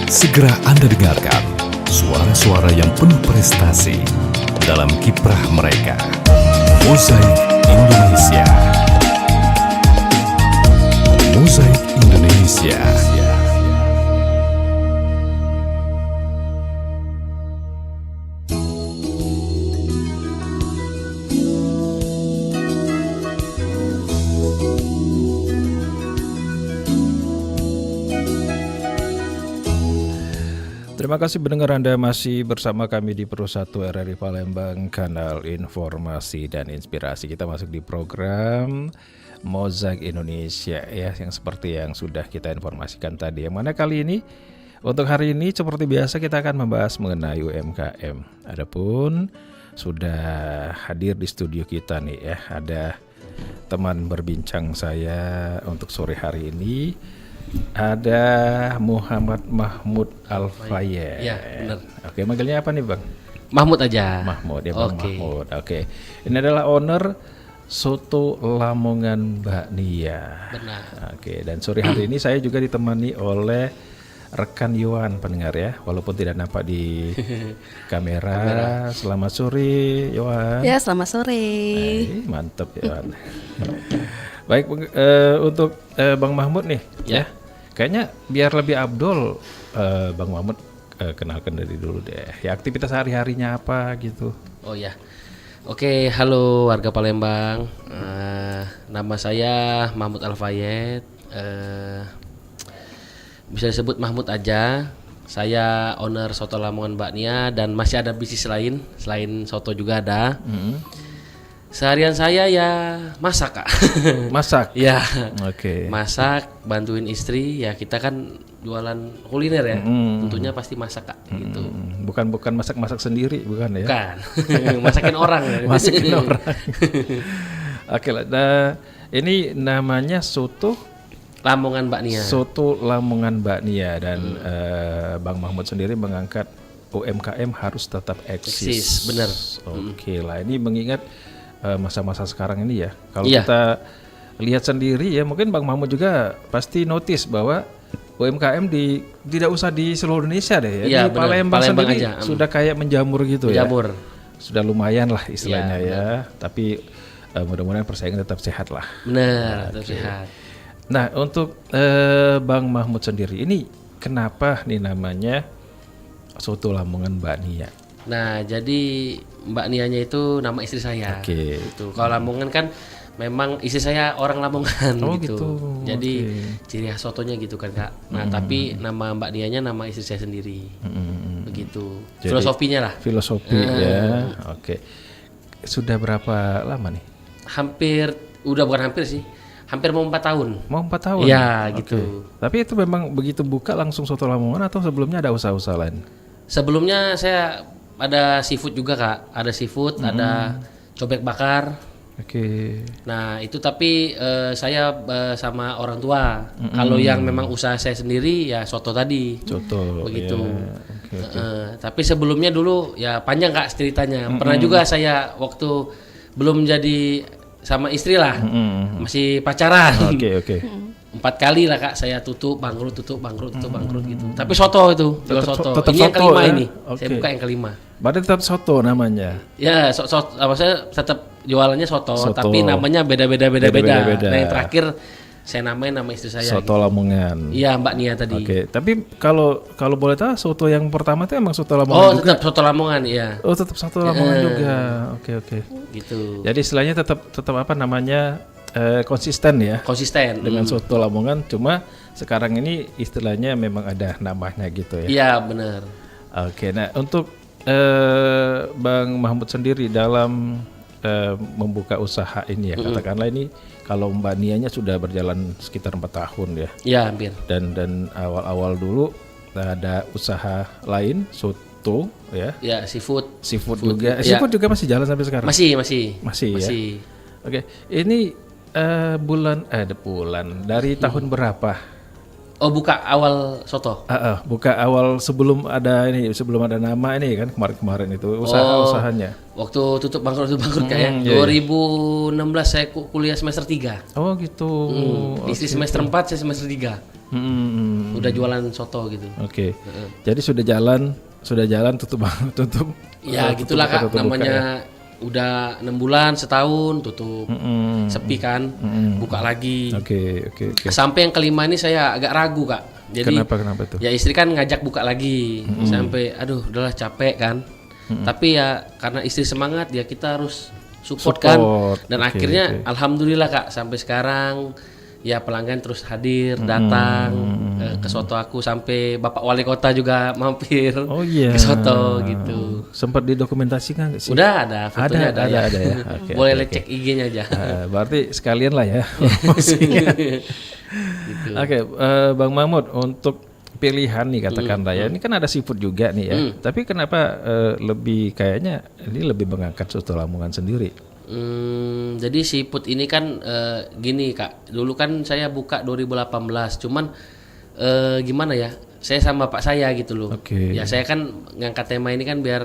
Segera Anda dengarkan suara-suara yang penuh prestasi dalam kiprah mereka. Mozaik Indonesia. Mozaik Indonesia. Terima kasih pendengar, Anda masih bersama kami di Pro 1 RRI Palembang, kanal informasi dan inspirasi. Kita masuk di program Mozaik Indonesia ya, yang seperti yang sudah kita informasikan tadi. Yang mana kali ini, untuk hari ini seperti biasa kita akan membahas mengenai UMKM. Adapun sudah hadir di studio kita nih ya, ada teman berbincang saya untuk sore hari ini. Ada Muhammad Mahmud Al-Fayed. Ya, benar. Oke, manggilnya apa nih, Bang? Mahmud aja. Mahmud ya, Bang. Oke. Mahmud. Oke. Ini adalah owner Soto Lamongan Mbak Nia. Benar. Oke, dan sore hari ini saya juga ditemani oleh rekan Yohan, pendengar ya, walaupun tidak nampak di kamera. Selamat sore, Yohan. Ya, selamat sore. Mantap, Yohan. Baik, untuk Bang Mahmud nih, ya. Kayaknya biar lebih abdol, Bang Mahmud kenalkan dari dulu deh. Ya, aktivitas sehari-harinya apa gitu. Oh ya. Oke, halo warga Palembang. Nama saya Mahmud Al-Fayed. Bisa disebut Mahmud aja. Saya owner Soto Lamongan Mbak Nia dan masih ada bisnis lain selain soto juga ada. Seharian saya ya masak, Kak. Masak? Ya. Oke. Masak, bantuin istri, ya kita kan jualan kuliner ya. Tentunya pasti masak, Kak, gitu. Bukan masak-masak sendiri, bukan ya? Bukan. Masakin orang ya. Masakin orang. Oke lah. Nah, ini namanya Soto Lamongan Mbak Nia. Soto Lamongan Mbak Nia, dan Bang Mahmud sendiri mengangkat UMKM harus tetap eksis. Bener. Oke lah, ini mengingat masa-masa sekarang ini ya. Kalau Iya. kita lihat sendiri ya, mungkin Bang Mahmud juga pasti notice bahwa UMKM tidak usah di seluruh Indonesia deh ya. Iya, Di bener. Palembang sendiri aja. sudah kayak menjamur gitu ya. Menjamur. Sudah lumayan lah istilahnya Iya, ya. Tapi mudah-mudahan persaingan tetap sehat lah. Bener, tetap sehat. Nah, untuk Bang Mahmud sendiri ini kenapa nih namanya Soto Lamongan Mbak Nia? Nah, jadi Mbak Nianya itu nama istri saya. Oke. Gitu. Kalau Lamongan kan memang istri saya orang Lamongan Oh, gitu. gitu. Jadi Oke. ciri khas sotonya gitu kan, Kak. Nah, tapi nama Mbak Nianya nama istri saya sendiri. Begitu. Jadi- Filosofinya lah. Filosofi ya. Oke. Sudah berapa lama nih? Bukan hampir sih. Hampir mau 4 tahun. Mau 4 tahun? Iya, Oke. gitu. Tapi itu memang begitu buka langsung Soto Lamongan atau sebelumnya ada usaha-usaha lain? Sebelumnya saya ada seafood juga, Kak. Ada seafood, ada cobek bakar. Oke. Nah, itu tapi saya sama orang tua. Kalau yang memang usaha saya sendiri ya soto tadi. Soto. Begitu. Ya. Oke. Tapi sebelumnya dulu ya panjang, Kak, ceritanya. Pernah juga saya waktu belum jadi sama istri lah. Masih pacaran. Oke. 4 kali lah, Kak, saya tutup bangkrut gitu. Tapi soto itu, jual soto. tetap Ini yang soto kelima ya? ini. Oke. Saya buka yang kelima. Berarti tetap Soto namanya. Ya, saya tetap jualannya soto, Soto. tapi namanya beda-beda. Beda-beda. Nah, yang terakhir saya namain nama istri saya. Soto Lamongan. Iya, Mbak Nia tadi. Oke, tapi kalau boleh tahu soto yang pertama itu emang Soto Oh, Lamongan juga? tetap soto Lamongan, iya. Oh, tetap Soto Lamongan juga. Oke. Gitu. Jadi istilahnya tetap apa namanya, konsisten ya Konsisten. dengan Soto Lamongan, cuma sekarang ini istilahnya memang ada namanya gitu ya. Iya, benar. Oke, nah untuk Bang Mahmud sendiri dalam membuka usaha ini ya, katakanlah ini kalau Mbak Nianya sudah berjalan sekitar 4 tahun ya, Iya, hampir. dan awal-awal dulu ada usaha lain soto ya, Ya, seafood. seafood juga. Iya. Seafood juga masih jalan sampai sekarang. Masih Ya. Oke, ini bulan dari tahun berapa? Oh, buka awal soto. Buka awal sebelum ada nama ini kan, kemarin itu usahanya. Waktu tutup bangkrut Kak ya. Iya. 2016 saya kuliah semester 3. Oh gitu. Istri semester 4, saya semester 3. Udah jualan soto gitu. Oke. Jadi sudah jalan tutup tutup. Ya tutup gitulah buka, Kak, tutup buka namanya ya. udah 6 bulan, setahun tutup. Sepi kan, buka lagi. Oke. Sampai yang kelima ini saya agak ragu Kak. Jadi Kenapa tuh? ya istri kan ngajak buka lagi. Sampai aduh udahlah capek kan. Tapi ya karena istri semangat ya kita harus support kan. Dan Oke, akhirnya alhamdulillah Kak sampai sekarang ya pelanggan terus hadir, datang ke soto aku, sampai Bapak Wali Kota juga mampir Oh iya. ke soto gitu. Sempat didokumentasikan nggak sih? Udah ada fotonya Ada ya. ya. Oke, Boleh oke, cek IG-nya aja. Berarti sekalian lah ya promosinya. Gitu. Oke, Bang Mahmud, untuk pilihan nih katakanlah ya, ini kan ada seafood juga nih ya. Tapi kenapa lebih kayaknya ini lebih mengangkat soto Lamongan sendiri? Jadi seafood ini kan gini Kak, dulu kan saya buka 2018, cuman gimana ya, saya sama Pak saya gitu loh. Oke. Ya saya kan ngangkat tema ini kan biar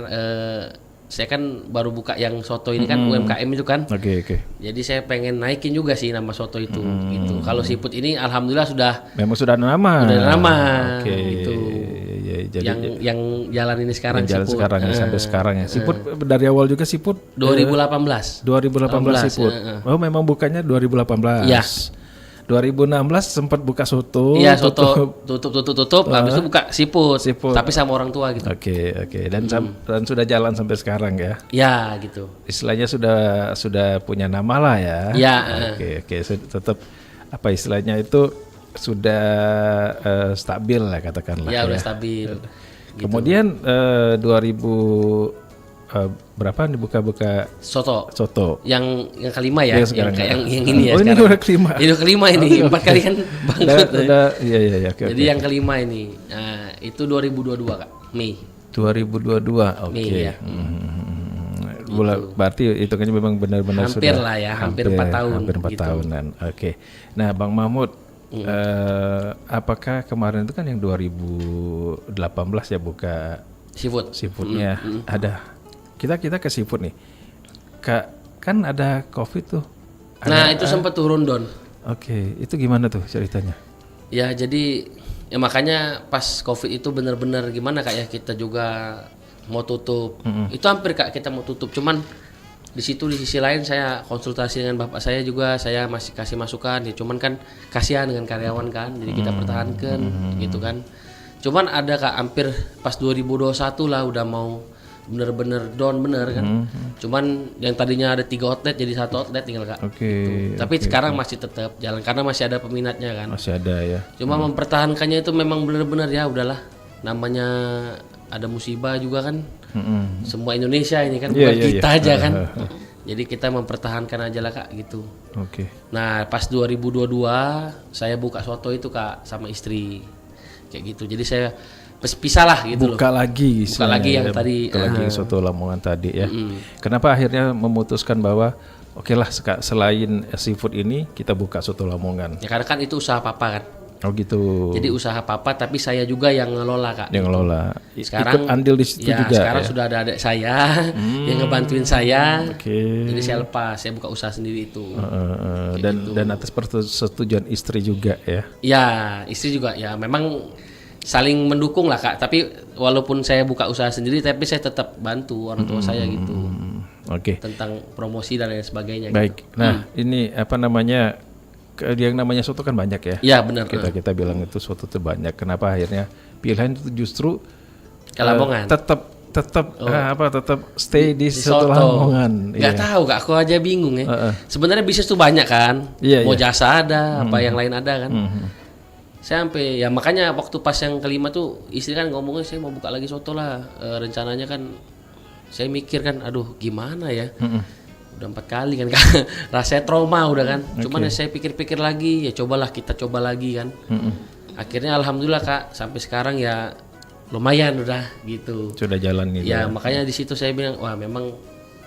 saya kan baru buka yang soto ini kan UMKM itu kan. Oke. Jadi saya pengen naikin juga sih nama soto itu gitu. Kalau seafood ini alhamdulillah sudah Memang sudah nama. Oke, Oke. gitu. Ya, jadi yang jalan ini sekarang yang jalan seafood. sekarang ya, sampai sekarang ya. Seafood dari awal juga seafood 2018. 2018 seafood. Oh, memang bukannya 2018. Iya. 2016 sempat buka soto. Iya, soto tutup, habis itu buka seafood. Tapi sama orang tua gitu. Oke. Dan sudah jalan sampai sekarang ya. Ya, gitu. Istilahnya sudah punya nama lah ya. Ya. Oke. Tetap apa istilahnya itu sudah stabil lah katakanlah. Ya, udah stabil. Gitu. Kemudian 2000 berapa nih buka soto? Yang kelima ya, yang ini ya oh, sekarang. Ini udah kelima. Ini udah kelima ini, 4 kali kan bangkrut. Iya. Jadi yang kelima ini, nah, itu 2022 Kak, Mei. 2022, oke. Mei, ya. Berarti itu kan memang benar-benar hampir sudah lah ya, hampir 4 tahun. Hampir 4 gitu. tahunan. Oke. Nah, Bang Mahmud, apakah kemarin itu kan yang 2018 ya buka seafoodnya ada? Kita ke seafood nih. Kan ada COVID tuh. Nah, itu sempat turun Don. Oke, itu gimana tuh ceritanya? Ya, jadi ya makanya pas COVID itu benar-benar gimana Kak ya, kita juga mau tutup. Itu hampir Kak kita mau tutup. Cuman di sisi lain saya konsultasi dengan bapak saya juga, saya masih kasih masukan ya, cuman kan kasihan dengan karyawan kan. Jadi kita pertahankan gitu kan. Cuman ada Kak hampir pas 2021 lah udah mau bener-bener down bener kan. Cuman yang tadinya ada 3 outlet jadi 1 outlet tinggal Kak. Gitu. Tapi sekarang masih tetap jalan karena masih ada peminatnya kan. Masih ada ya. Cuma mempertahankannya itu memang bener-bener ya udahlah. Namanya ada musibah juga kan. Semua Indonesia ini kan bukan kita aja kan. Jadi kita mempertahankan aja lah Kak gitu. Oke. Nah, pas 2022 saya buka soto itu Kak sama istri. Kayak gitu. Jadi saya pisah lah gitu buka loh. lagi Yang tadi. Buka lagi soto Lamongan tadi ya. Kenapa akhirnya memutuskan bahwa oke lah selain seafood ini kita buka soto Lamongan? Ya karena kan itu usaha papa kan. Oh gitu. Jadi usaha papa tapi saya juga yang ngelola Kak. Yang ngelola. Sekarang ikut andil di situ ya, juga. Sekarang sudah ada adik saya yang ngebantuin saya. Oke. Jadi saya lepas, saya buka usaha sendiri itu. Dan atas persetujuan istri juga ya. Ya, istri juga ya memang saling mendukung lah Kak. Tapi walaupun saya buka usaha sendiri tapi saya tetap bantu orang tua saya gitu. Oke. Tentang promosi dan lain sebagainya. Baik. Gitu. Nah, ini apa namanya? Yang namanya soto kan banyak ya. Iya benar. Kita bilang itu soto itu banyak. Kenapa akhirnya pilihan itu justru ke Lamongan. Tetap stay di soto Lamongan. Gak tahu Kak, aku aja bingung ya. Sebenarnya bisnis tuh banyak kan. Mau jasa ada, apa yang lain ada kan. Saya sampai ya makanya waktu pas yang kelima tuh istri kan ngomongnya saya mau buka lagi soto lah. Rencananya kan saya mikir kan aduh gimana ya. Udah 4 kali kan rasanya trauma udah kan. Cuman ya saya pikir-pikir lagi ya kita coba lagi kan. Akhirnya alhamdulillah Kak sampai sekarang ya lumayan udah gitu. Sudah jalan gitu. Ya makanya di situ saya bilang wah memang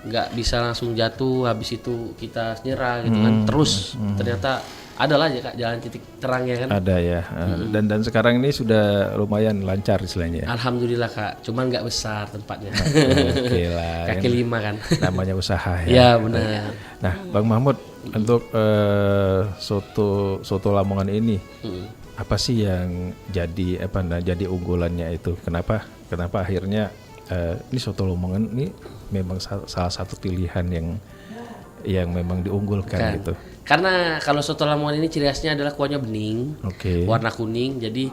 nggak bisa langsung jatuh habis itu kita nyerah gitu kan. Terus ternyata ada lah ya Kak jalan titik terangnya kan. Ada ya. Dan sekarang ini sudah lumayan lancar istilahnya. Alhamdulillah Kak, cuman nggak besar tempatnya. Oke lah. Kaki 5 kan. Namanya usaha ya. Ya benar. Nah, Bang Mahmud untuk soto Lamongan ini apa sih yang jadi jadi unggulannya itu? Kenapa akhirnya ini soto Lamongan ini memang salah satu pilihan yang memang diunggulkan gitu? Karena kalau soto Lamongan ini ciri khasnya adalah kuahnya bening, warna kuning. Jadi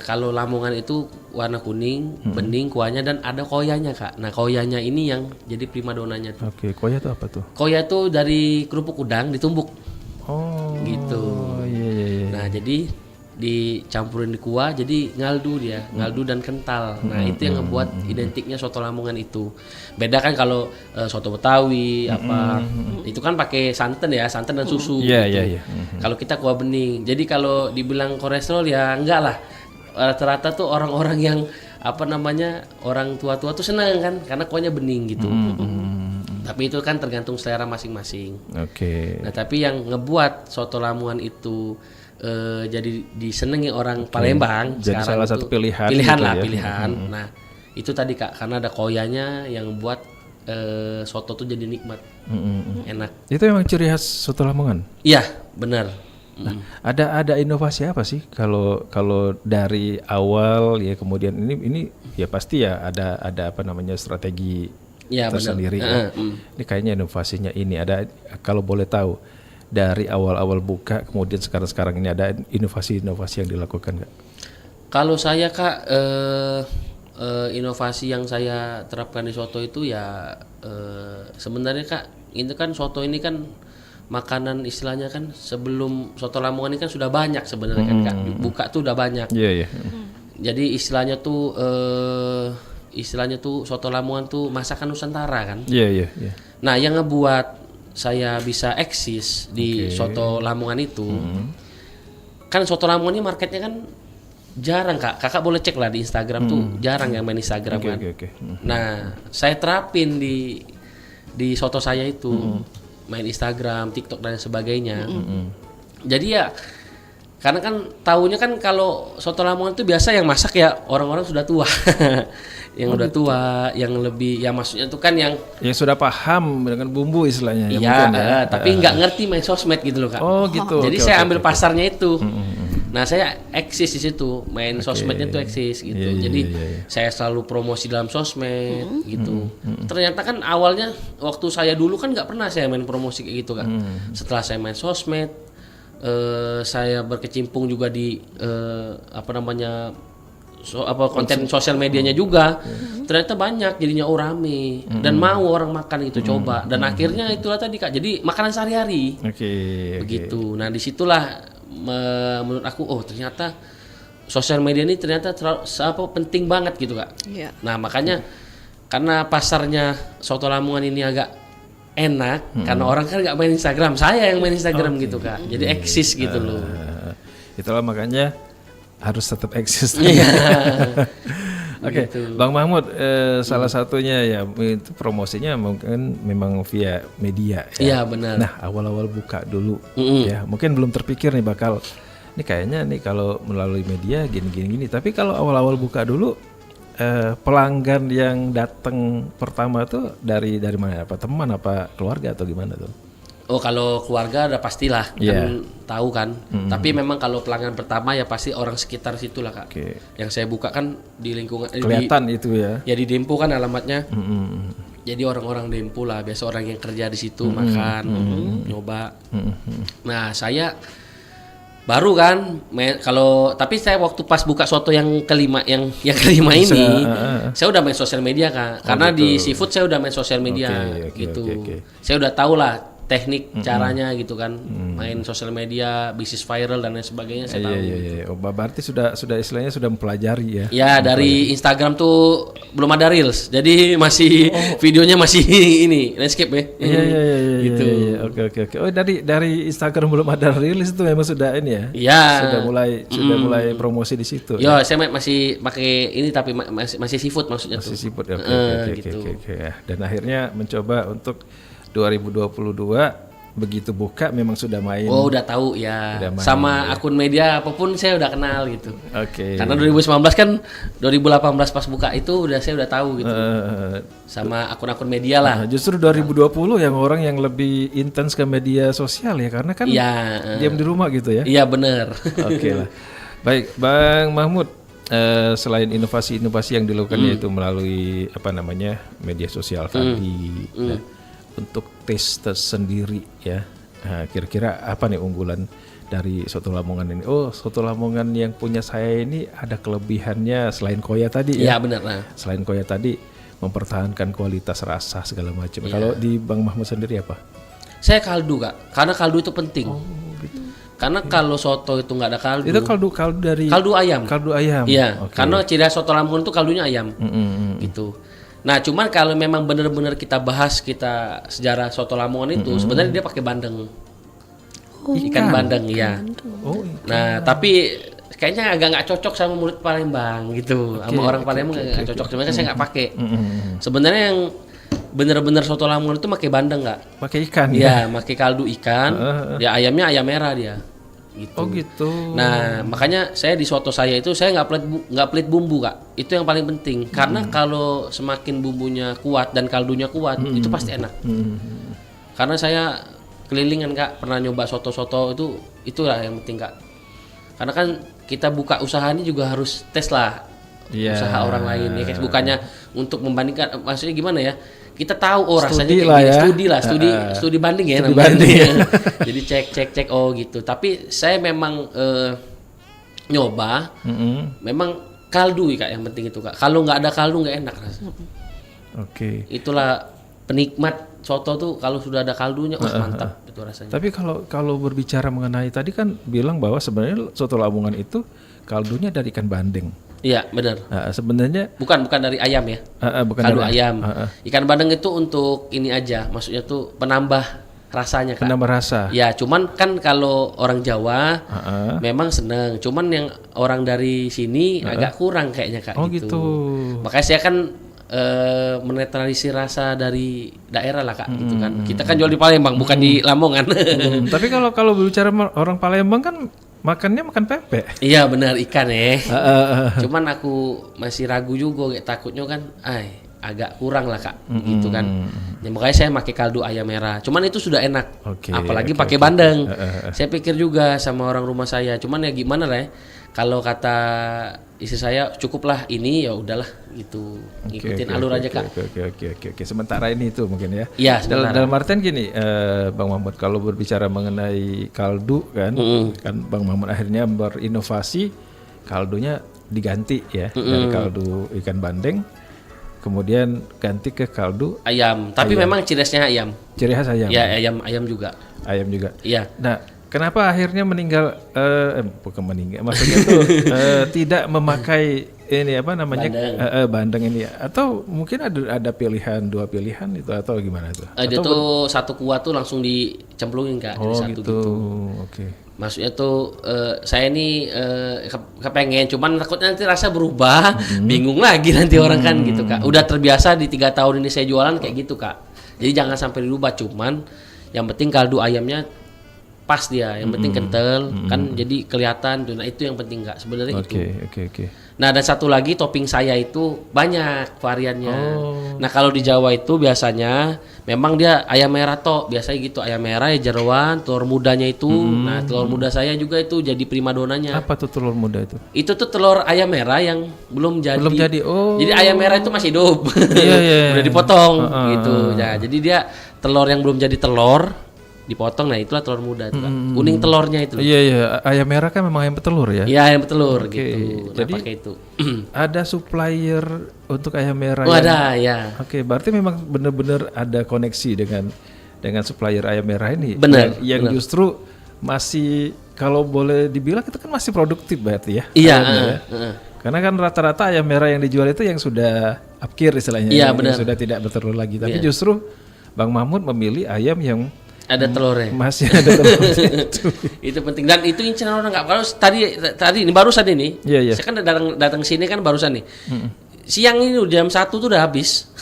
kalau Lamongan itu warna kuning, bening kuahnya dan ada koyanya Kak. Nah koyanya ini yang jadi primadonanya tuh. Koya itu apa tuh? Koya tuh dari kerupuk udang ditumbuk. Oh. Gitu. Iya. Nah jadi dicampurin di kuah jadi ngaldu dan kental. Nah itu yang ngebuat identiknya soto Lamongan itu. Beda kan kalau soto Betawi itu kan pakai santan dan susu. Iya. Kalau kita kuah bening. Jadi kalau dibilang kolesterol ya enggak lah. Rata-rata tuh orang-orang yang orang tua-tua tuh senang kan karena kuahnya bening gitu. Tapi itu kan tergantung selera masing-masing. Nah tapi yang ngebuat soto Lamongan itu jadi disenangi orang Palembang jadi sekarang salah satu pilihan pilihan. Nah itu tadi Kak karena ada koyanya yang buat soto tuh jadi nikmat, enak. Itu emang ciri khas soto Lamongan? Iya benar. Nah, ada inovasi apa sih kalau dari awal ya kemudian ini ya pasti ya ada strategi tersendiri ya. Ini kayaknya inovasinya ini ada, kalau boleh tahu dari awal-awal buka kemudian sekarang ini ada inovasi yang dilakukan nggak? Kalau saya Kak inovasi yang saya terapkan di soto itu ya sebenarnya Kak itu kan soto ini kan makanan istilahnya kan sebelum soto Lamongan ini kan sudah banyak sebenarnya kan Kak buka tuh udah banyak. Iya. Jadi istilahnya tuh soto Lamongan tuh masakan Nusantara kan. Iya. Nah yang ngebuat saya bisa eksis di soto Lamongan itu kan soto Lamongan ini marketnya kan jarang Kak. Kakak boleh cek lah di Instagram tuh jarang yang main Instagram kan. Nah saya terapin di soto saya itu main Instagram, TikTok dan sebagainya. Jadi ya karena kan tahunya kan kalau soto Lamongan itu biasa yang masak ya orang-orang sudah tua. Yang udah tua, yang lebih ya maksudnya itu kan yang sudah paham dengan bumbu istilahnya. Iya, tapi nggak ngerti main sosmed gitu loh Kak. Oh gitu. Jadi saya ambil pasarnya itu. Nah saya eksis di situ, main sosmednya tuh eksis gitu. Jadi saya selalu promosi dalam sosmed gitu. Ternyata kan awalnya waktu saya dulu kan nggak pernah saya main promosi kayak gitu Kak. Setelah saya main sosmed, saya berkecimpung juga di konten sosial medianya juga. Ternyata banyak jadinya rame dan mau orang makan itu coba dan akhirnya itulah tadi Kak jadi makanan sehari-hari begitu. Nah disitulah menurut aku ternyata sosial media ini ternyata penting banget gitu Kak. Nah makanya karena pasarnya soto Lamongan ini agak enak karena orang kan nggak main Instagram, saya yang main Instagram gitu Kak, jadi eksis gitu loh. Itulah makanya harus tetap eksis. Gitu. Bang Mahmud, salah satunya ya itu promosinya mungkin memang via media. Iya benar. Nah awal-awal buka dulu, ya mungkin belum terpikir nih bakal, ini kayaknya nih kalau melalui media gini. Tapi kalau awal-awal buka dulu, pelanggan yang datang pertama tuh dari mana? Apa teman, apa keluarga atau gimana tuh? Oh kalau keluarga udah pastilah kan tahu kan. Tapi memang kalau pelanggan pertama ya pasti orang sekitar situ lah Kak. Yang saya buka kan di lingkungan kelihatan itu ya. Ya di Dempo kan alamatnya. Jadi orang-orang Dempo lah, biasa orang yang kerja di situ makan, nyoba. Nah saya baru kan tapi saya waktu pas buka soto yang kelima ini saya udah main sosial media Kak. Karena gitu. Di seafood saya udah main sosial media gitu. Saya udah tahu lah teknik caranya gitu kan, main sosial media, bisnis viral dan lain sebagainya saya tahu. Iya. Berarti sudah istilahnya sudah mempelajari ya. Ya dari Instagram tuh belum ada reels, jadi masih videonya masih ini landscape ya. Iya. Gitu. Oke. Oh dari Instagram belum ada reels itu memang sudah ini ya. Iya. Sudah mulai promosi di situ. Yo, saya masih pakai ini tapi masih seafood maksudnya masih tuh. Seafood. Oke. Dan akhirnya mencoba untuk 2022 begitu buka memang sudah main. Oh, udah tahu ya. Udah main, sama ya. akun media apapun saya udah kenal gitu. Oke. Karena 2019 kan 2018 pas buka itu saya udah tahu gitu. Sama akun-akun media lah. Justru 2020 yang orang yang lebih intens ke media sosial ya, karena kan Iya. diam di rumah gitu ya. Iya bener. Oke lah. Baik, Bang Mahmud, selain inovasi-inovasi yang dilakukan yaitu melalui media sosial tadi, nah, untuk tes tersendiri ya, nah, kira-kira apa nih unggulan dari soto Lamongan ini? Oh, soto Lamongan yang punya saya ini ada kelebihannya selain koya tadi Iya ya. bener. Nah. Selain koya tadi mempertahankan kualitas rasa segala macam. Kalau di Bang Mahmud sendiri apa? Saya kaldu Kak, karena kaldu itu penting. Gitu. Karena kalau soto itu nggak ada kaldu. Itu kaldu dari Kaldu ayam. Kaldu ayam. Iya, Oke. karena ciri khas soto Lamongan itu kaldunya ayam. Gitu. Nah, cuman kalau memang benar-benar kita bahas sejarah soto Lamongan itu sebenarnya dia pakai bandeng. Ikan bandeng, iya. Oh, Nah, tapi kayaknya agak nggak cocok sama mulut Palembang gitu. Sama orang Palembang nggak cocok. Sebenarnya saya nggak pakai. Sebenarnya yang benar-benar soto Lamongan itu pakai bandeng nggak? pakai ikan Iya, pakai kaldu ikan. Ya ayamnya ayam merah dia. Gitu. Oh gitu. Nah, makanya saya di soto saya itu saya nggak pelit bumbu Kak. Itu yang paling penting. Karena kalau semakin bumbunya kuat dan kaldunya kuat, itu pasti enak. Karena saya kelilingan Kak, pernah nyoba soto-soto itulah yang penting Kak. Karena kan kita buka usaha ini juga harus tes lah. Iya. Usaha orang lain ya, kayak bukannya untuk membandingkan, maksudnya gimana ya? Kita tahu rasanya Studi kayak lah gini, ya. studi banding ya Studi namanya. banding. Jadi cek oh gitu. Tapi saya memang nyoba, memang kaldu Kak yang penting itu Kak. Kalau nggak ada kaldu nggak enak rasanya. Oke. Itulah penikmat soto tuh kalau sudah ada kaldunya, mantap itu rasanya. Tapi kalau berbicara mengenai tadi kan bilang bahwa sebenarnya soto Lamongan itu kaldunya dari ikan bandeng. Iya benar. Sebenarnya Bukan dari ayam ya. bukan Kaldu dari ayam. Ikan bandeng itu untuk ini aja, maksudnya tuh penambah rasanya Kak. penambah rasa. Ya, cuman kan kalau orang Jawa memang seneng. Cuman yang orang dari sini agak kurang kayaknya Kak. Oh gitu. Makanya saya kan menetralisir rasa dari daerah lah Kak, gitu kan. Kita kan jual di Palembang, bukan di Lamongan. Tapi kalau berbicara orang Palembang kan makannya makan pempek. Iya benar ikan ya. Cuman aku masih ragu juga, kayak takutnya kan, agak kurang lah Kak, gitu kan. Ya, makanya saya pakai kaldu ayam merah. Cuman itu sudah enak, apalagi pakai bandeng. Saya pikir juga sama orang rumah saya. Cuman ya gimana lah ya. Kalau kata istri saya cukuplah ini, ya udahlah gitu. Ngikutin alur aja Kak. Oke. Sementara ini itu mungkin ya. Iya, sementara. Dalam artian gini, Bang Mahmud, kalau berbicara mengenai kaldu kan, kan Bang Mahmud akhirnya berinovasi, kaldunya diganti ya dari kaldu ikan bandeng, kemudian ganti ke kaldu Ayam. Tapi memang ciri khasnya ayam. ciri khas ayam. Ya ayam juga. Ayam juga. Iya. Nah, kenapa akhirnya meninggal? Bukan meninggal, maksudnya tuh tidak memakai ini apa namanya bandeng ini, atau mungkin ada pilihan, dua pilihan itu atau gimana tuh? Dia tuh satu kuah tuh langsung dicemplungin Kak. Oh jadi satu gitu. Oke. Maksudnya tuh saya ini kepengen, cuman takutnya nanti rasa berubah, bingung lagi nanti orang kan gitu Kak. Udah terbiasa di 3 tahun ini saya jualan kayak gitu Kak. Jadi jangan sampai dirubah, cuman yang penting kaldu ayamnya pas dia, yang penting kental kan, jadi kelihatan tuh. Nah itu yang penting Kak sebenarnya itu. Oke. Nah dan satu lagi topping saya itu banyak variannya. Nah kalau di Jawa itu biasanya memang dia ayam merah toh, biasanya gitu, ayam merah ya jeroan, telur mudanya itu. Nah telur muda saya juga itu jadi primadonanya. Apa tuh telur muda itu? Itu tuh telur ayam merah yang belum jadi. Belum jadi. Oh. Jadi ayam merah itu masih hidup. Iya. Udah dipotong gitu. Ya, jadi dia telur yang belum jadi telur dipotong, nah itulah telur muda itu Kak. Kuning telurnya itu. Iya. Ayam merah kan memang ayam petelur ya? Iya, ayam petelur gitu. Nah, Jadi pakai itu. ada supplier untuk ayam merah. Oh, ada ya. Oke, berarti memang benar-benar ada koneksi dengan supplier ayam merah ini. Benar. Yang justru masih, kalau boleh dibilang itu kan masih produktif berarti ya. Iya. Karena kan rata-rata ayam merah yang dijual itu yang sudah upkir istilahnya, Iya, yang benar. sudah tidak bertelur lagi. Tapi justru Bang Mahmud memilih ayam yang Ada telurnya. masih ada telurnya itu. Itu penting, dan itu inceran orang nggak. Kalau tadi ini barusan ini, Iya. saya kan datang sini kan barusan nih. Siang ini jam 1 tuh udah habis.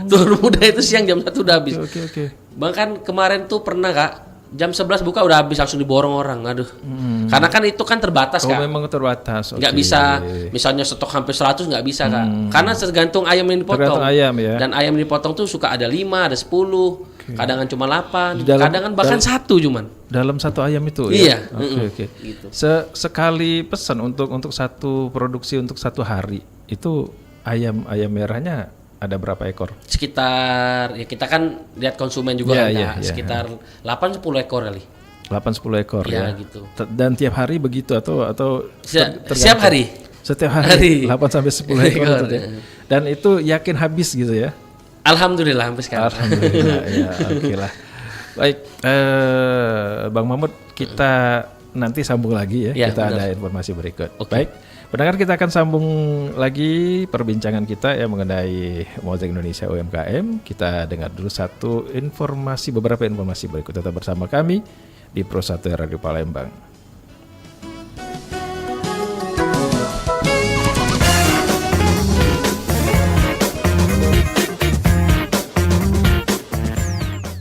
Telur muda itu siang jam 1 udah habis. Oke. Bahkan kemarin tuh pernah Kak, jam 11 buka udah habis langsung diborong orang. Aduh. Karena kan itu kan terbatas Kak. memang terbatas. Nggak bisa misalnya stok hampir 100 nggak bisa Kak. Karena tergantung ayam yang dipotong. Tergantung ayam ya. Dan ayam yang dipotong tuh suka ada 5, ada 10, kadang cuma 8, kadang bahkan 1 cuman. Dalam satu ayam itu Iya. ya. Oke. Gitu. Sekali pesan untuk satu produksi untuk satu hari itu ayam merahnya ada berapa ekor? Sekitar ya kita kan lihat konsumen juga kan Kak. Sekitar 8-10 ekor kali. 8-10 ekor ya. Gitu. Dan tiap hari begitu atau Setiap hari. Setiap hari 8 sampai 10 ekor Ekor, itu ya. Dan itu yakin habis gitu ya. Alhamdulillah sampai sekarang. Alhamdulillah ya, oke lah. Baik, Bang Mahmud, kita nanti sambung lagi ya. Ya, Kita benar. ada informasi berikut. Oke. Baik, pendengar, kita akan sambung lagi perbincangan kita ya mengenai Mozaik Indonesia UMKM. Kita dengar dulu beberapa informasi berikut. Tetap bersama kami di Pro 1 Radio Palembang.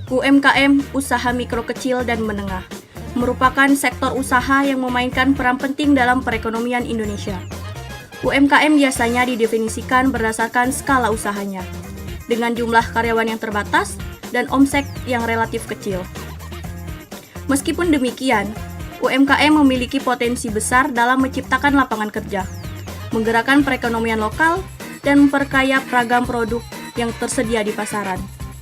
UMKM, usaha mikro kecil dan menengah, merupakan sektor usaha yang memainkan peran penting dalam perekonomian Indonesia. UMKM biasanya didefinisikan berdasarkan skala usahanya, dengan jumlah karyawan yang terbatas dan omset yang relatif kecil. Meskipun demikian, UMKM memiliki potensi besar dalam menciptakan lapangan kerja, menggerakkan perekonomian lokal, dan memperkaya ragam produk yang tersedia di pasaran.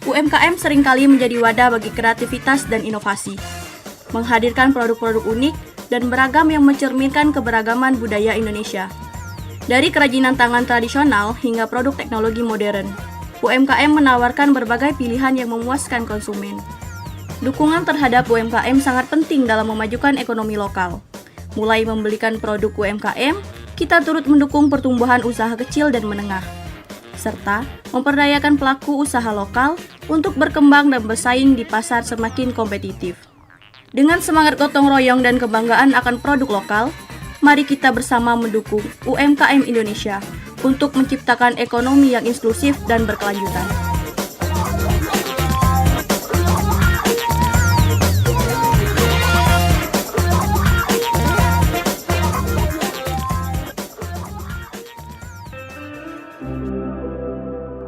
UMKM seringkali menjadi wadah bagi kreativitas dan inovasi, menghadirkan produk-produk unik dan beragam yang mencerminkan keberagaman budaya Indonesia. Dari kerajinan tangan tradisional hingga produk teknologi modern, UMKM menawarkan berbagai pilihan yang memuaskan konsumen. Dukungan terhadap UMKM sangat penting dalam memajukan ekonomi lokal. Mulai membelikan produk UMKM, kita turut mendukung pertumbuhan usaha kecil dan menengah, serta memperdayakan pelaku usaha lokal untuk berkembang dan bersaing di pasar semakin kompetitif. Dengan semangat gotong royong dan kebanggaan akan produk lokal, mari kita bersama mendukung UMKM Indonesia untuk menciptakan ekonomi yang inklusif dan berkelanjutan.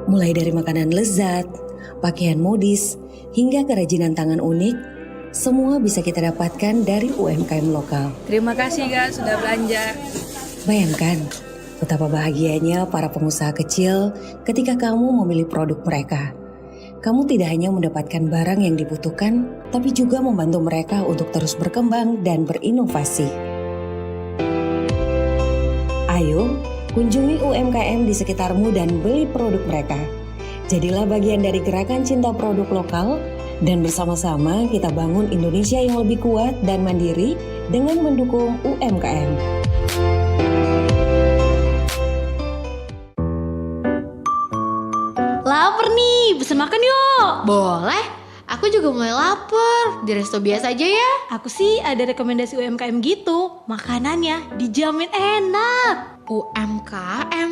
Mulai dari makanan lezat, pakaian modis, hingga kerajinan tangan unik, semua bisa kita dapatkan dari UMKM lokal. Terima kasih Kak sudah belanja. Bayangkan betapa bahagianya para pengusaha kecil ketika kamu memilih produk mereka. Kamu tidak hanya mendapatkan barang yang dibutuhkan, tapi juga membantu mereka untuk terus berkembang dan berinovasi. Ayo, kunjungi UMKM di sekitarmu dan beli produk mereka. Jadilah bagian dari gerakan cinta produk lokal dan bersama-sama kita bangun Indonesia yang lebih kuat dan mandiri dengan mendukung UMKM. Lapar nih, pesen makan yuk. Boleh, aku juga mulai lapar. Di resto biasa aja ya. Aku sih ada rekomendasi UMKM gitu. Makanannya dijamin enak. UMKM,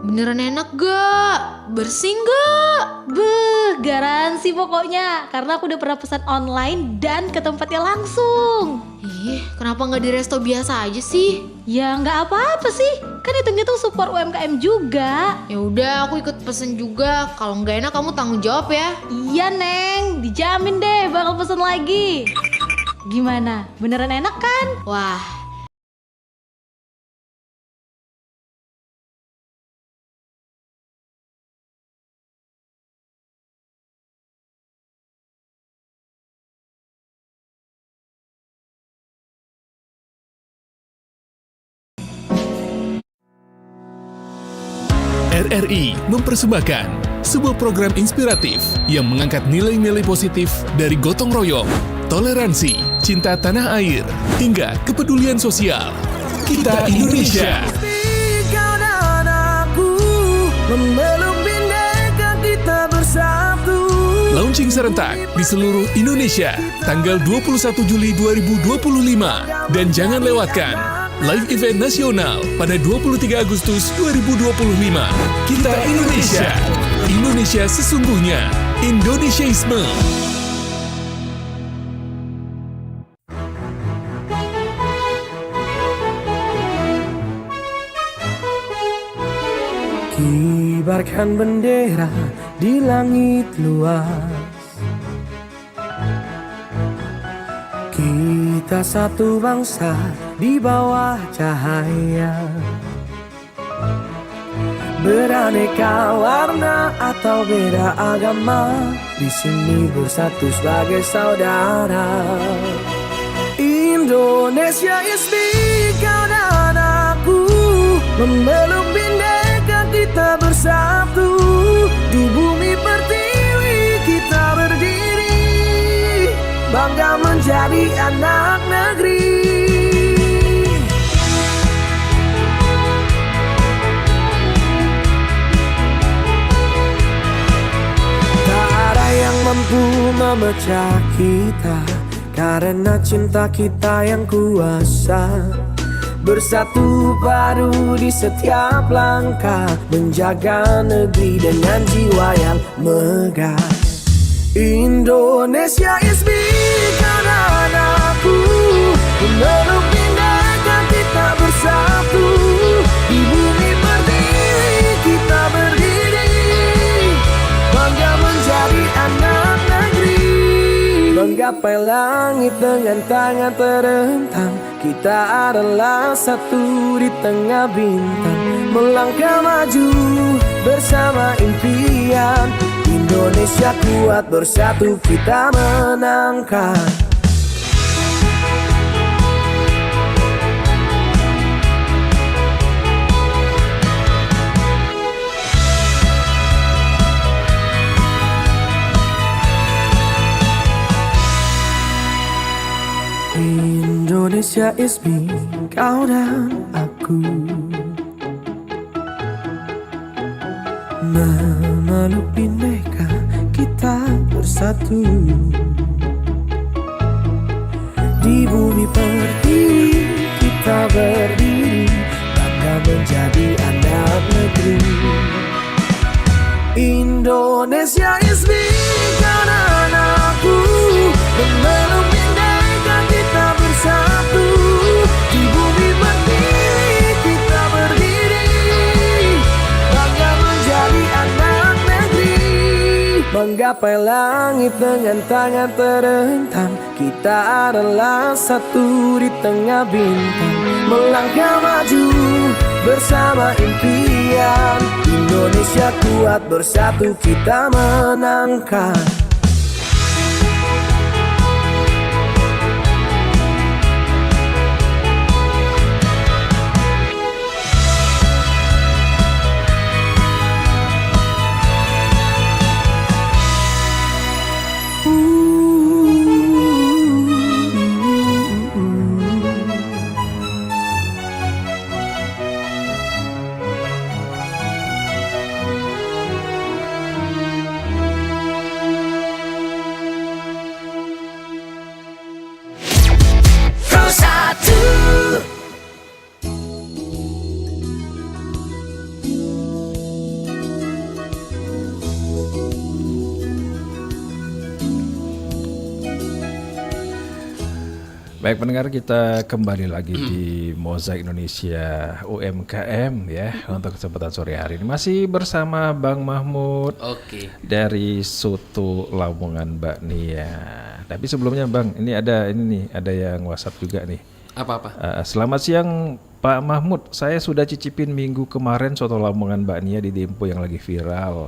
beneran enak gak? Bersih gak? Beuh, garansi pokoknya. Karena aku udah pernah pesan online dan ke tempatnya langsung. Ih, kenapa gak di resto biasa aja sih? Ya nggak apa-apa sih. Kan hitung-hitung support UMKM juga. Ya udah, aku ikut pesen juga. Kalau nggak enak kamu tanggung jawab ya. Iya Neng, dijamin deh bakal pesen lagi. Gimana? Beneran enak kan? Wah, RRI mempersembahkan sebuah program inspiratif yang mengangkat nilai-nilai positif dari gotong royong, toleransi, cinta tanah air, hingga kepedulian sosial. Kita Indonesia. Kau dan aku memeluk bineka kita bersatu. Launching serentak di seluruh Indonesia tanggal 21 Juli 2025. Dan jangan lewatkan live event nasional pada 23 Agustus 2025. Kita Indonesia. Indonesia sesungguhnya. Indonesiaisme. Kibarkan bendera di langit luas. Kita satu bangsa di bawah cahaya. Beraneka warna atau beda agama, di sini bersatu sebagai saudara. Indonesia is big, kau dan aku memeluk bindeka kita bersatu. Di bumi pertiwi kita berdiri, bangga menjadi anak negeri. Tak ada yang mampu memecah kita, karena cinta kita yang kuasa. Bersatu padu di setiap langkah, menjaga negeri dengan jiwa yang megah. Indonesia is big, karena aku memeluk bindeka kita bersatu. Di bumi pertiwi kita berdiri, bangga menjadi anak negeri. Menggapai langit dengan tangan terentang, kita adalah satu di tengah bintang. Melangkah maju bersama impian, Indonesia kuat bersatu kita menangkan. Indonesia is me, kau dan aku, memeluk bindeka kita bersatu. Di bumi pertiwi kita berdiri, bangga menjadi anak negeri. Indonesia is me, kau dan aku, memeluk bindeka kita bersatu. Di bumi pertiwi kita berdiri, bangga menjadi anak negeri. Menggapai langit dengan tangan terentang, kita adalah satu di tengah bintang. Melangkah maju bersama impian, Indonesia kuat bersatu kita menangkan. Baik pendengar, kita kembali lagi di Mozaik Indonesia UMKM ya untuk kesempatan sore hari ini masih bersama Bang Mahmud dari Soto Lamongan Mbak Nia. Tapi sebelumnya Bang, ini ada yang WhatsApp juga nih. Apa-apa? Selamat siang Pak Mahmud, saya sudah cicipin minggu kemarin Soto Lamongan Mbak Nia di Dempo yang lagi viral.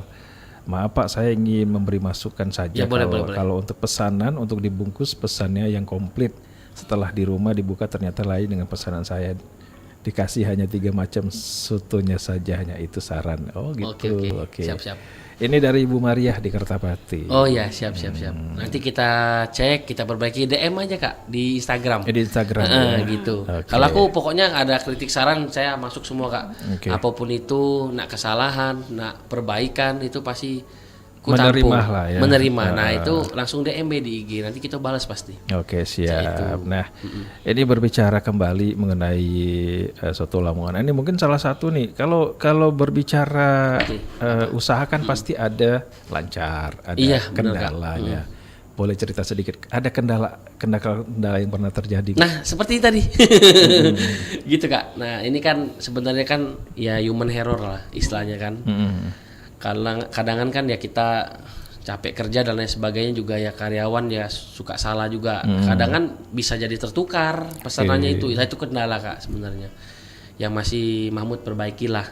Maaf Pak, saya ingin memberi masukan saja. Ya, boleh. Kalau untuk pesanan untuk dibungkus pesannya yang komplit. Setelah di rumah dibuka ternyata lain dengan pesanan saya. Dikasih hanya 3 macam sotonya saja, hanya itu saran. Oh gitu. Oke. Siap. Ini dari Ibu Mariah di Kertapati. Oh ya, siap. Nanti kita cek, kita perbaiki. DM aja Kak di Instagram. Di Instagram. Gitu. Okay. Kalau aku pokoknya ada kritik saran saya masuk semua Kak. Okay. Apapun itu, nak kesalahan, nak perbaikan itu pasti menerima lah ya. Nah itu langsung DM di IG, nanti kita balas pasti. Oke, siap. Nah ini berbicara kembali mengenai Soto Lamongan. Ini mungkin salah satu nih. Kalau berbicara usaha kan pasti ada lancar, ada kendalanya. boleh cerita sedikit, ada kendala yang pernah terjadi? Nah, seperti tadi. Gitu Kak. Nah, ini kan sebenarnya kan ya human error lah istilahnya kan. Kadang kan ya kita capek kerja dan lain sebagainya juga ya karyawan ya suka salah juga. Kadang kan bisa jadi tertukar pesanannya itu. Itu kendala Kak sebenarnya. Yang masih Mahmud perbaiki lah.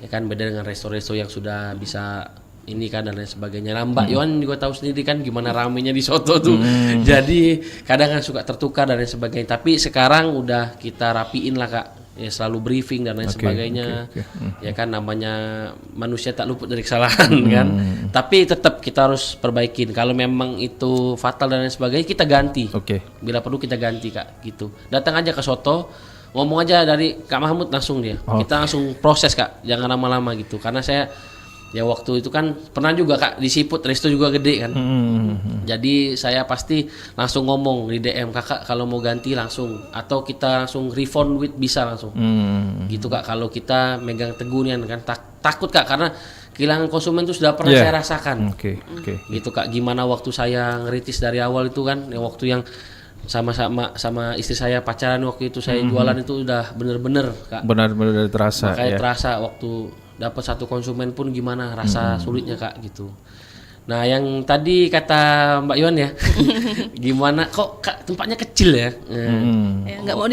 Ya kan beda dengan resto-resto yang sudah bisa ini kan dan lain sebagainya. Nah, Mbak Yohan juga tahu sendiri kan gimana ramenya di soto tuh. Jadi kadang kan suka tertukar dan lain sebagainya. Tapi sekarang udah kita rapiin lah Kak. Ya selalu briefing dan lain sebagainya. Ya kan namanya manusia tak luput dari kesalahan kan. Tapi tetap kita harus perbaikin. Kalau memang itu fatal dan lain sebagainya kita ganti. Bila perlu kita ganti Kak gitu. Datang aja ke soto, ngomong aja dari Kak Mahmud langsung dia. Kita langsung proses Kak. Jangan lama-lama gitu. Karena saya ya waktu itu kan pernah juga Kak di Siput resto juga gede kan. Jadi saya pasti langsung ngomong di DM, kakak kalau mau ganti langsung atau kita langsung refund duit bisa langsung. Gitu Kak kalau kita megang tegunian kan takut Kak karena kehilangan konsumen itu sudah pernah saya rasakan. Gitu Kak gimana waktu saya ngeritis dari awal itu kan yang waktu yang sama istri saya pacaran waktu itu saya jualan itu udah bener-bener Kak. Benar-benar terasa. Makanya terasa waktu dapat satu konsumen pun gimana rasa sulitnya Kak gitu. Nah yang tadi kata Mbak Yohan ya, gimana kok Kak tempatnya kecil ya? Nggak mau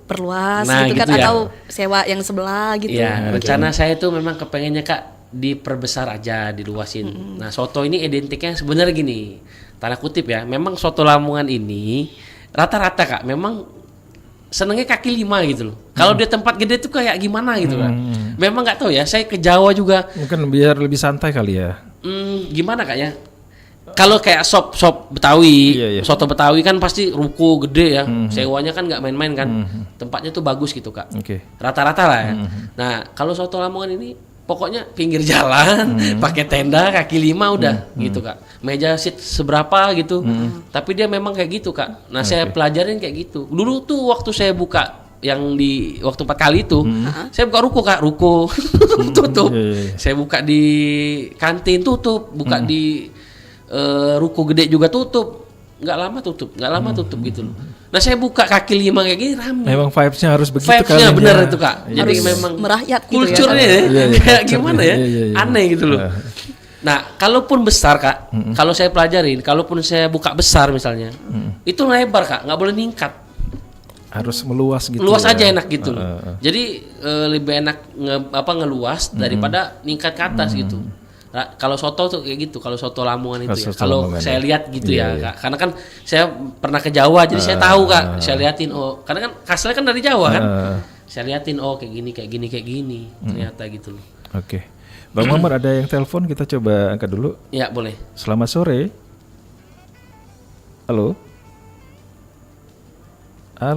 perluas nah, gitu kan ya. Atau sewa yang sebelah gitu. Ya rencana saya itu memang kepengennya Kak diperbesar aja, diluasin. Nah soto ini identiknya sebenarnya gini, tanda kutip ya, memang soto Lamongan ini rata-rata Kak memang senengnya kaki 5 gitu loh. Kalau dia tempat gede tuh kayak gimana gitu kan. Memang nggak tahu ya. Saya ke Jawa juga. Mungkin biar lebih santai kali ya. Gimana Kak ya? Kalau kayak sop Betawi, soto Betawi kan pasti ruko gede ya. Sewanya kan nggak main-main kan. Tempatnya tuh bagus gitu Kak. Rata-rata lah ya. Nah kalau soto Lamongan ini pokoknya pinggir jalan, pakai tenda kaki 5 udah gitu Kak. Meja seat seberapa gitu. Tapi dia memang kayak gitu Kak. Nah saya pelajarin kayak gitu. Dulu tuh waktu saya buka yang di waktu 4 kali itu, saya buka ruko Kak, ruko tutup. Saya buka di kantin tutup, buka di ruko gede juga tutup. Nggak lama tutup gitu loh. Nah saya buka kaki 5 kayak gini rame. Memang vibes-nya harus begitu kali. Vibes-nya bener itu Kak. Jadi harus memang merakyat gitu kulturnya ya. Kayak gimana ya? Aneh gitu loh. Nah kalaupun besar Kak, kalau saya pelajarin, kalaupun saya buka besar misalnya, itu lebar Kak, nggak boleh ningkat. Harus meluas gitu. Luas aja enak gitu loh. Jadi lebih enak ngeluas daripada ningkat ke atas gitu. Nah, kalau soto tuh kayak gitu, kalau soto Lamongan itu ya. Kalau saya lihat gitu ya, Kak. Karena kan saya pernah ke Jawa, jadi saya tahu Kak. Saya liatin karena kan hasilnya kan dari Jawa kan. Saya liatin kayak gini. Ternyata gitu loh. Bang Muhammad ada yang telepon, kita coba angkat dulu. Ya, boleh. Selamat sore. Halo,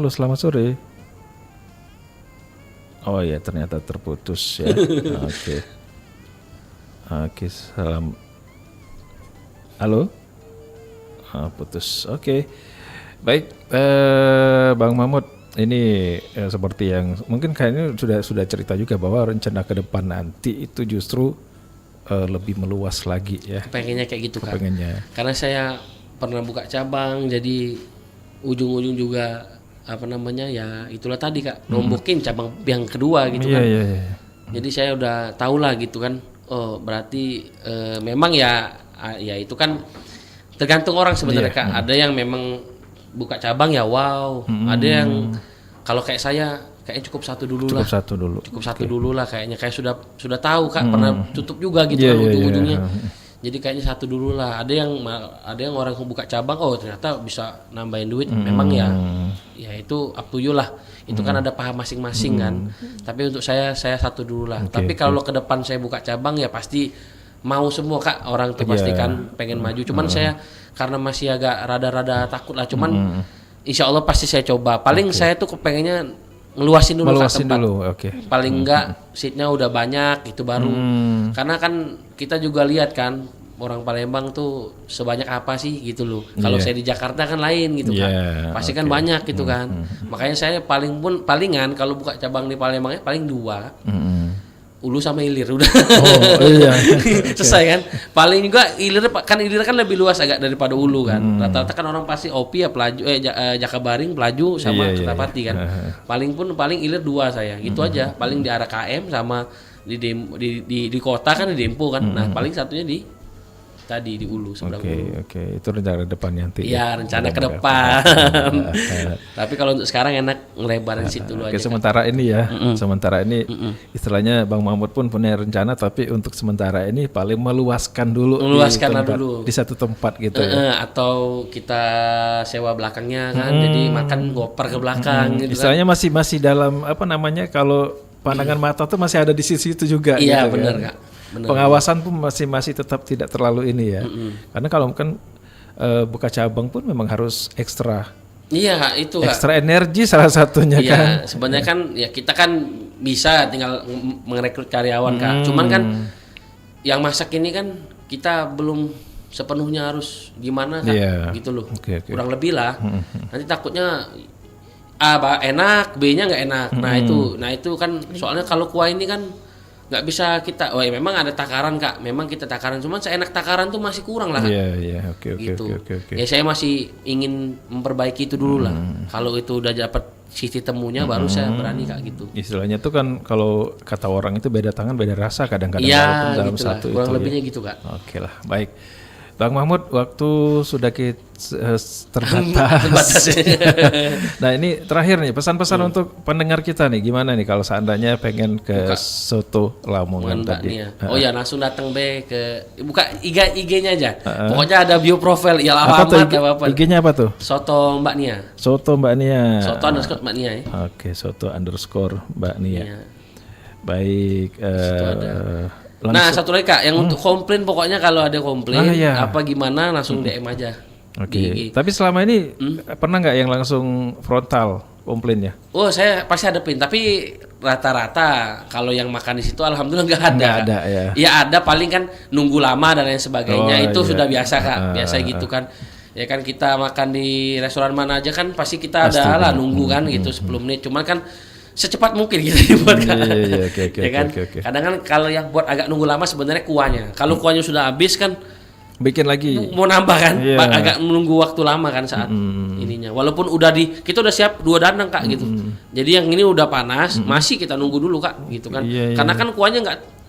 selamat sore. Oh ya, ternyata terputus ya. Oke, salam. Halo? Putus. Baik, Bang Mahmud, ini seperti yang mungkin kayaknya sudah cerita juga bahwa rencana ke depan nanti itu justru lebih meluas lagi ya. Pengennya kayak gitu Kak. Karena saya pernah buka cabang, jadi ujung-ujung juga ya itulah tadi Kak, nombokin cabang yang kedua gitu kan. Jadi saya udah tahu lah gitu kan. Oh berarti memang ya itu kan tergantung orang sebenarnya Kak. Ada yang memang buka cabang ya wow. Ada yang kalau kayak saya kayaknya cukup satu dulu lah kayaknya, kayak sudah tahu Kak, pernah tutup juga gitu kan ujung-ujungnya. Jadi kayaknya satu dulu lah. Ada yang orang yang buka cabang ternyata bisa nambahin duit. Memang ya itu up to you lah. Itu kan ada paham masing-masing kan. Tapi untuk saya satu dulu lah. Tapi kalau ke depan saya buka cabang ya pasti mau semua Kak, orang tuh pasti kan pengen maju. Cuman saya karena masih agak rada-rada takut lah. Cuman insya Allah pasti saya coba. Paling saya tuh kepengennya ngeluasin dulu Kak tempat. Paling enggak seatnya udah banyak itu baru. Karena kan kita juga lihat kan orang Palembang tuh sebanyak apa sih gitu loh. Kalau saya di Jakarta kan lain gitu kan. Pasti kan banyak gitu kan. Makanya saya palingan kalau buka cabang di Palembang paling 2. Ulu sama Ilir udah. Oh iya. Selesai kan. Paling juga Ilir kan lebih luas agak daripada Ulu kan. Rata-rata kan orang pasti Opi ya Pelaju Jakabaring, Pelaju sama Kertapati kan. Paling Ilir 2 saya. Gitu aja. Paling di arah KM sama di kota kan di Dempo kan. Nah, paling satunya di Ulu seberang Ulu. Oke. Itu rencana depan nanti. Iya, rencana ke depan. Tapi kalau untuk sekarang enak ngelebarin situ dulu aja. Sementara ini ya. Sementara ini istilahnya Bang Mahmud pun punya rencana, tapi untuk sementara ini paling meluaskan dulu di satu tempat gitu ya. Atau kita sewa belakangnya kan. Jadi makan goper ke belakang gitu. Istilahnya masih dalam apa namanya, kalau pandangan mata tuh masih ada di sisi itu juga. Iya, gitu, benar kan? Kak. Bener. Pengawasan pun masih tetap tidak terlalu ini ya. Karena kalau kan buka cabang pun memang harus ekstra. Iya Kak, itu Kak. Ekstra energi salah satunya kan. Iya, sebenarnya kan ya kita kan bisa tinggal merekrut karyawan Kak. Cuman kan yang masak ini kan kita belum sepenuhnya harus gimana Kak, gitu loh. Kurang lebih lah. Nanti takutnya A enak, B-nya nggak enak. Nah itu kan soalnya kalau kuah ini kan nggak bisa kita, memang ada takaran Kak, memang kita takaran, cuman seenak takaran tuh masih kurang lah Kak. Iya, oke. Ya saya masih ingin memperbaiki itu dulu lah. Kalau itu udah dapat sisi temunya baru saya berani Kak gitu. Istilahnya tuh kan kalau kata orang itu beda tangan beda rasa kadang-kadang ya, dalam gitu satu lah, kurang itu. lebihnya gitu Kak. Oke lah, baik. Bang Mahmud, waktu sudah terbatas. Nah ini terakhir nih, pesan-pesan untuk pendengar kita nih, gimana nih kalau seandainya pengen ke Soto Lamongan tadi? Oh ya, langsung datang ke buka IG-nya aja. Pokoknya ada bio profile, ya alamat apa-apa. IG-nya apa tuh? Soto Mbak Nia. Soto Mbak Nia. Soto _Mbak Nia ya. Oke, Soto _Mbak Nia. Ya. Baik. Nah satu lagi Kak, yang untuk komplain, pokoknya kalau ada komplain apa gimana langsung DM aja. Oke. Tapi selama ini pernah nggak yang langsung frontal komplainnya? Oh saya pasti hadapin, tapi rata-rata kalau yang makan di situ alhamdulillah nggak ada. Nggak ada ya. Ya ada, paling kan nunggu lama dan lain sebagainya, itu sudah biasa Kak, biasa gitu kan. Ya kan kita makan di restoran mana aja kan pasti kita ada lah nunggu kan gitu 10 menit. Cuman kan secepat mungkin kita dibuat kan. Ya kan. Kadang kan kalau yang buat agak nunggu lama sebenarnya kuahnya. Kalau kuahnya sudah habis kan bikin lagi. Mau nambah kan? Agak menunggu waktu lama kan saat ininya. Walaupun kita udah siap 2 dandang Kak gitu. Jadi yang ini udah panas, masih kita nunggu dulu Kak gitu kan. Karena kan kuahnya enggak,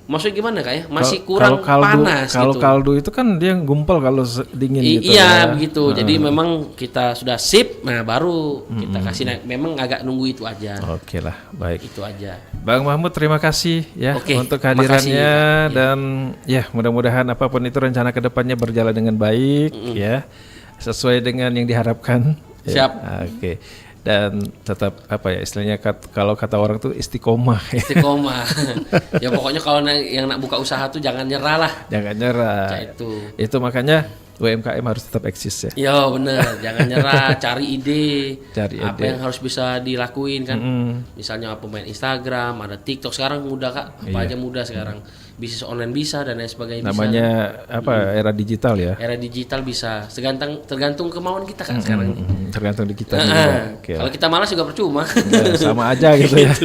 maksudnya gimana Kak ya? Masih kurang panas kalau gitu. Kaldu itu kan dia gumpal kalau dingin gitu. Iya begitu. Jadi memang kita sudah sip, nah baru kita kasih. Memang agak nunggu itu aja. Oke lah, baik. Itu aja. Bang Mahmud, terima kasih ya untuk kehadirannya dan ya mudah-mudahan apapun itu rencana kedepannya berjalan dengan baik ya, sesuai dengan yang diharapkan. Siap. Oke. Dan tetap apa ya istilahnya kalau kata orang tuh istiqomah. Istiqomah. Ya pokoknya kalau yang nak buka usaha tuh jangan nyerah lah. Jangan nyerah. Itu makanya UMKM harus tetap eksis ya. Iya bener, jangan nyerah, cari ide. Apa yang harus bisa dilakuin kan. Misalnya apa main Instagram, ada TikTok sekarang mudah Kak. Apa aja mudah sekarang. Bisnis online bisa dan lain sebagainya. Namanya apa? Era digital ya. Era digital bisa. Tergantung kemauan kita kan sekarang. Tergantung di kita. Kalau kita malas juga percuma. Sama aja gitu ya.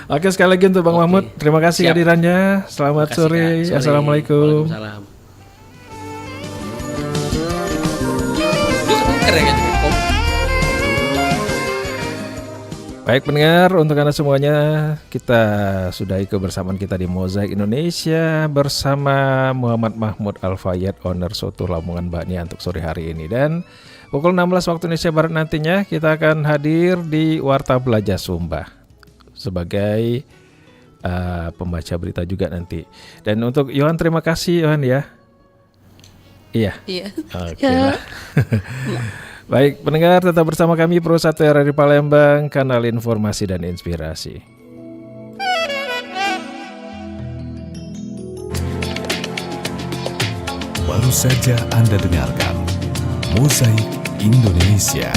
Oke, sekali lagi untuk Bang Mahmud, terima kasih hadirannya. Selamat sore. Assalamualaikum. Waalaikumsalam. Baik pendengar, untuk Anda semuanya kita sudahi kebersamaan kita di Mozaik Indonesia bersama Muhammad Mahmud Al-Fayyad, owner Soto Lamongan Mbak Nia untuk sore hari ini. Dan pukul 16 waktu Indonesia Barat nantinya kita akan hadir di Warta Belajar Sumba sebagai pembaca berita juga nanti. Dan untuk Yohan, terima kasih Yohan ya. Iya. Oke lah. Baik, pendengar tetap bersama kami Pro 1 RRI Palembang, kanal informasi dan inspirasi. Baru saja Anda dengarkan Mozaik Indonesia.